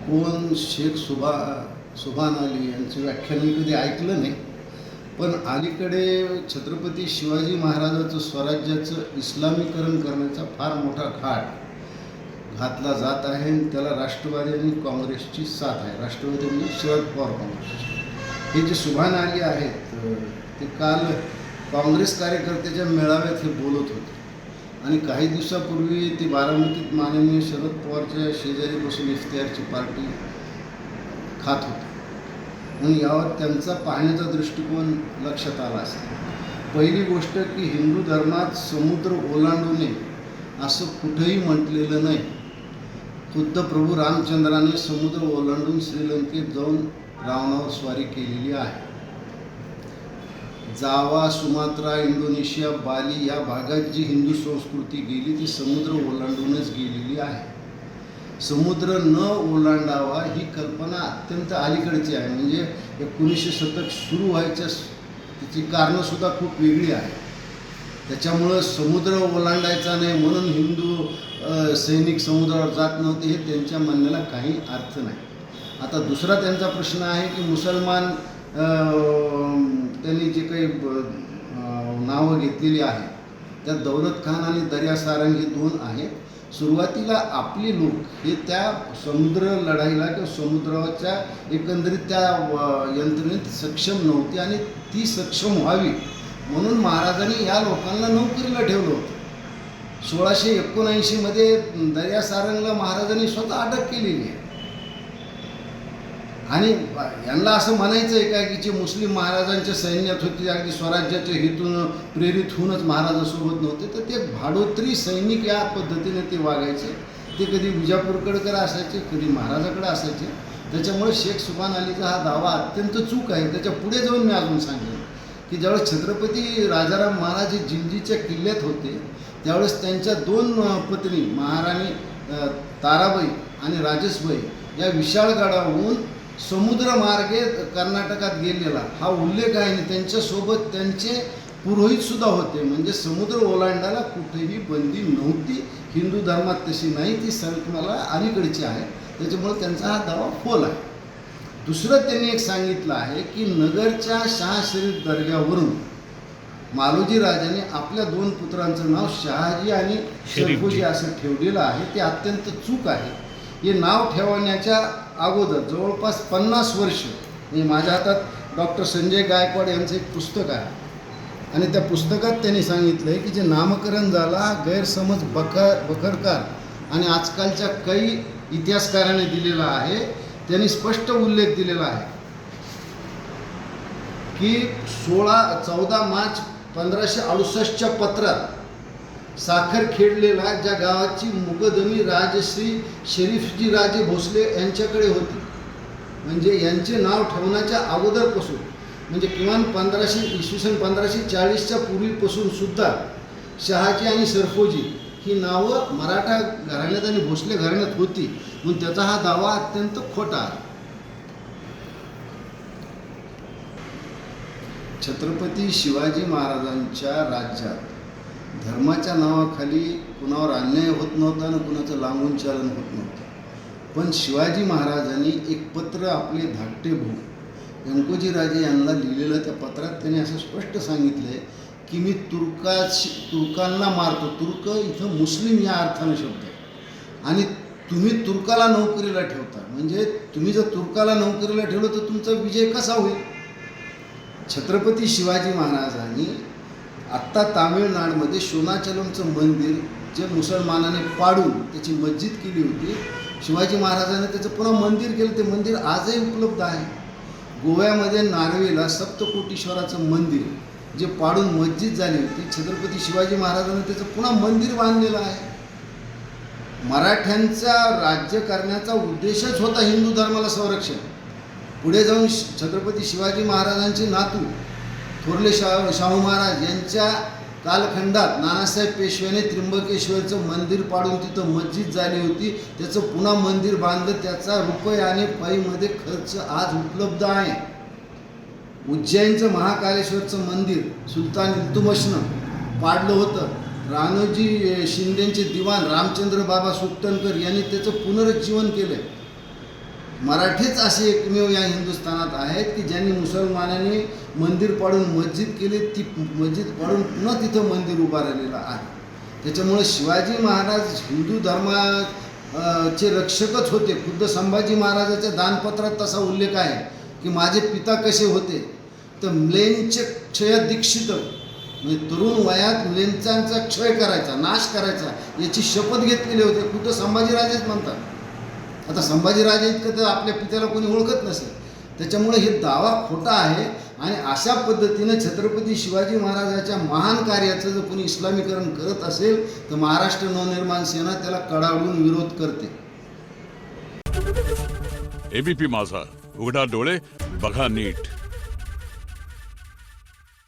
कोण शेख सुभान अली यांचं व्याख्यान मी कधी ऐकलं नाही, पण अलीकडे छत्रपती शिवाजी महाराजाचं स्वराज्याचं इस्लामीकरण करण्याचा फार मोठा घातला जात आहे आणि त्याला राष्ट्रवादी आणि काँग्रेसची साथ आहे. राष्ट्रवादी म्हणजे शरद पवार काँग्रेस. हे जे सुभान अली आहेत ते काल काँग्रेस कार्यकर्त्याच्या मेळाव्यात हे बोलत होते आणि काही दिवसापूर्वी ते बारामतीत माननीय शरद पवारच्या शेजारी बसून इफ्तियारची पार्टी खात होते. म्हणून यावर त्यांचा पाहण्याचा दृष्टिकोन लक्षात आला असेल. पहिली गोष्ट की हिंदू धर्मात समुद्र ओलांडू नये असं कुठंही म्हटलेलं नाही. खुद्द प्रभू रामचंद्राने समुद्र ओलांडून श्रीलंकेत जाऊन रावणावर स्वारी केलेली आहे. जावा, सुमात्रा, इंडोनेशिया, बाली या भागात जी हिंदू संस्कृती गेली ती समुद्र ओलांडूनच गेलेली आहे. समुद्र न ओलांडावा ही कल्पना अत्यंत अलीकडची आहे. म्हणजे 1900 शतक सुरू व्हायच्या त्याची कारणंसुद्धा खूप वेगळी आहे. त्याच्यामुळं समुद्र ओलांडायचा नाही म्हणून हिंदू सैनिक समुद्रावर जात नव्हते हे त्यांच्या म्हणण्याला काही अर्थ नाही. आता दुसरा त्यांचा प्रश्न आहे की मुसलमान त्यांनी जे काही नावं घेतलेली आहेत त्यात दौलत खान आणि दर्या सारंग हे दोन आहेत. सुरुवातीला आपले लोक हे त्या समुद्र लढाईला किंवा समुद्राच्या एकंदरीत त्या यंत्रणेत सक्षम नव्हती आणि ती सक्षम व्हावी म्हणून महाराजांनी या लोकांना नोकरीला ठेवलं होतं. 1679 मध्ये दर्या सारंगला महाराजांनी स्वतः अटक केलेली आहे. आणि यांना असं म्हणायचं आहे का की जे मुस्लिम महाराजांच्या सैन्यात होते अगदी स्वराज्याच्या हेतून प्रेरित होऊनच महाराजासोबत नव्हते, तर ते भाडोत्री सैनिक या पद्धतीने ते वागायचे. ते कधी विजापूरकडे असायचे, कधी महाराजाकडे असायचे. त्याच्यामुळे शेख सुभान अलीचा हा दावा अत्यंत चूक आहे. त्याच्या पुढे जाऊन मी अजून सांगेन की ज्यावेळेस छत्रपती राजाराम महाराज हे जिंजीच्या किल्ल्यात होते त्यावेळेस त्यांच्या दोन पत्नी महाराणी ताराबाई आणि राजसबाई या विशाळ गडावरून समुद्रमार्गे कर्नाटकात गेलेला हा उल्लेख आहे. आणि त्यांच्यासोबत त्यांचे पुरोहितसुद्धा होते. म्हणजे समुद्र ओलांडायला कुठेही बंदी नव्हती. हिंदू धर्मात तशी नाही, ती संकल्पना अलीकडची आहे. त्याच्यामुळे त्यांचा हा दावा फोल आहे. दुसरं त्यांनी एक सांगितलं आहे की नगरच्या शाह शरीफ दर्ग्यावरून मालोजी राजाने आपल्या दोन पुत्रांचं नाव शहाजी आणि शरीफजी असं ठेवलेलं आहे. ते अत्यंत चूक आहे. हे नाव ठेवण्याच्या अगोदर जवळपास 50 वर्ष म्हणजे माझ्या हातात डॉक्टर संजय गायकवाड यांचं एक पुस्तक आहे आणि त्या पुस्तकात त्यांनी सांगितलं आहे की जे नामकरण झाला हा गैरसमज बखरकार आणि आजकालच्या काही इतिहासकारांनी दिलेला आहे. त्यांनी स्पष्ट उल्लेख दिलेला आहे की 14 मार्च 1568च्या पत्रात साखर खेडलेला ज्या गावाची मुकदमी राजश्री शरीफजी राजे भोसले यांच्याकडे होती. म्हणजे यांचे नाव ठेवण्याच्या अगोदरपासून म्हणजे किमान 1540च्या पूर्वीपासून सुद्धा शहाजी आणि सरफोजी ही नावं मराठा घराण्यात आणि भोसले घराण्यात होती. म्हणून त्याचा हा दावा अत्यंत खोटा आहे. छत्रपती शिवाजी महाराजांच्या राज्यात धर्माच्या नावाखाली कुणावर अन्याय होत नव्हता आणि कुणाचं लांबून चालन होत नव्हतं. पण शिवाजी महाराजांनी एक पत्र आपले धाकटे भाऊ व्यंकोजी राजे यांना लिहिलेलं. त्या पत्रात त्यांनी असं स्पष्ट सांगितलं आहे की मी तुर्कांना मारतो. तुर्क इथं मुस्लिम या अर्थानं शब्द आहे आणि तुम्ही तुर्काला नोकरीला ठेवता. म्हणजे तुम्ही जर तुर्काला नोकरीला ठेवलं तर तुमचा विजय कसा होईल. छत्रपती शिवाजी महाराजांनी आत्ता तामिळनाडूमध्ये शोनाचलमचं मंदिर जे मुसलमानाने पाडून त्याची मस्जिद केली होती, शिवाजी महाराजांनी त्याचं पुन्हा मंदिर केलं. ते मंदिर आजही उपलब्ध आहे. गोव्यामध्ये नार्वेला सप्तकोटीश्वराचं मंदिर जे पाडून मस्जिद झाली होती, छत्रपती शिवाजी महाराजांनी त्याचं पुन्हा मंदिर बांधलेलं आहे. मराठ्यांचा राज्य करण्याचा उद्देशच होता हिंदू धर्माला संरक्षण. पुढे जाऊन छत्रपती शिवाजी महाराजांचे नातू थोरले शाहू महाराज यांच्या कालखंडात नानासाहेब पेशव्याने त्र्यंबकेश्वरचं मंदिर पाडून तिथं मस्जिद झाली होती. त्याचं पुन्हा मंदिर बांधलं. त्याचा रुपये आणि पैमध्ये खर्च आज उपलब्ध आहे. उज्जैनचं महाकालेश्वरचं मंदिर सुलतान इल्तुतमिशनं पाडलं होतं. राणोजी शिंदेचे दिवाण रामचंद्र बाबा सुकटणकर यांनी त्याचं पुनरुज्जीवन केलं. मराठीच असे एकमेव या हिंदुस्थानात आहेत की ज्यांनी मुसलमानांनी मंदिर पाडून मस्जिद केली, ती मस्जिद पाडून पुन्हा तिथं मंदिर उभारलेलं आहे. त्याच्यामुळे शिवाजी महाराज हिंदू धर्माचे रक्षकच होते. खुद्द संभाजी महाराजाच्या दानपत्रात तसा उल्लेख आहे की माझे पिता कसे होते, तर म्लेंचे क्षय दीक्षित, म्हणजे तरुण वयात म्लेंचांचा क्षय करायचा, नाश करायचा याची शपथ घेतलेली होते. खुद्द संभाजीराजेच म्हणतात. आता संभाजीराजे इतकं तर आपल्या पित्याला कोणी ओळखत नसेल. त्याच्यामुळे हे दावा खोटा आहे. आणि अशा पद्धतीनं छत्रपती शिवाजी महाराजाच्या महान कार्याचं जर कोणी इस्लामीकरण करत असेल तर महाराष्ट्र नवनिर्माण सेना त्याला कडाडून विरोध करते. एबीपी माझा, उघडा डोळे बघा नीट.